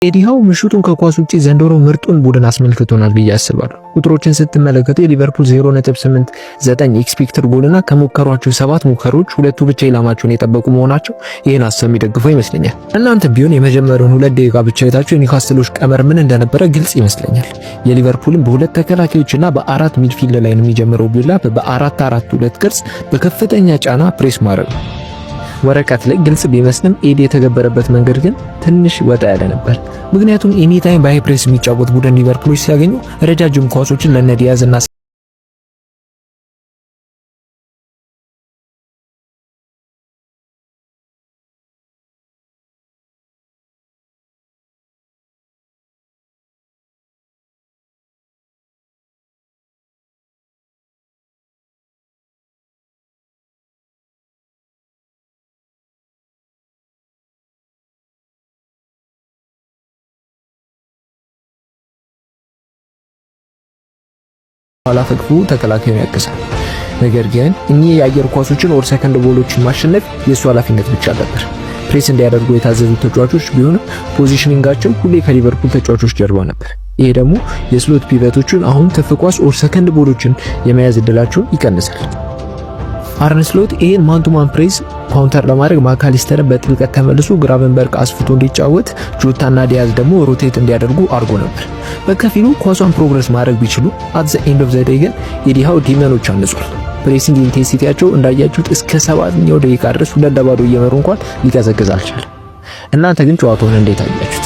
ኤዲሃው ምሽቱን ከኳስ ውጪ ዘንድሮ ምርጡን ቡድን አስመልክቶናል ብዬ አስባለሁ። ቁጥሮችን ስትመለከቱ የሊቨርፑል 0.89 ኤክስፔክትድ ጎልና ከሞከሯቸው 7 ሙከሮች ሁለቱ ብቻ ኢላማቸውን የጠበቁ መሆናቸው ይሄን ሐሳብ የሚደግፈው ይመስለኛል። እናንተ ቢሆን የመጀመሪያውን 2 ደቂቃ ብቻ የታችሁ የኒውካስትሎች ቀመር ምን እንደነበረ ግልጽ ይመስለኛል። የሊቨርፑልን በሁለት ተከላካዮችና በአራት ሚድፊልድ ላይ የሚጀምረው ቢልዳፕ በ4-4-2 ቅርጽ በከፍተኛ ጫና ፕሬስ ማድረግ ነው። ወረቀት ላይ ግልጽ ቢመስልም ኤዲ የተገበረበት መንገድ ግን ትንሽ ወጣ ያለ ነበር። ምክንያቱም ኤኒታይም በሃይ ፕሬስ የሚጫወት ቡድን ሊቨርፑሎች ሲያገኙ ረጃጅም ኳሶችን ለነዲያዝ እና አላፈግፉ ተከላካዩን ያከሳል። ነገር ግን እኚህ የአየር ኳሶችን ኦር ሰከንድ ቦሎችን ማሸነፍ የሱ ኃላፊነት ብቻ ነበር። ፕሬስ እንዲያደርጉ የታዘዙት ተጫዋቾች ቢሆንም ፖዚሽኒንጋቸው ሁሌ ከሊቨርፑል ተጫዋቾች ጀርባ ነበር። ይሄ ደግሞ የስሎት ፒቨቶችን አሁን ትፍ ኳስ ኦር ሰከንድ ቦሎችን የመያዝ እድላቸውን ይቀንሳል። አርነ ስሎት ይሄን ማንቱማን ፕሬስ ካውንተር ለማድረግ ማካሊስተርን በጥልቀት ተመልሶ ግራቨንበርግ አስፍቶ እንዲጫወት ጆታና ዲያዝ ደግሞ ሮቴት እንዲያደርጉ አድርጎ ነበር። በከፊሉ ኳሷን ፕሮግረስ ማድረግ ቢችሉ አት ዘ ኤንድ ኦፍ ዘ ዴይ ግን ኤዲሃው ዲመኖች አንጿል። ፕሬሲንግ ኢንቴንሲቲያቸው እንዳያችሁት እስከ 7ኛው ደቂቃ ድረስ 2-0 እየመሩ እንኳን ሊቀዘቅዝ አልቻለም። እናንተ ግን ጨዋታውን እንዴት አያችሁ?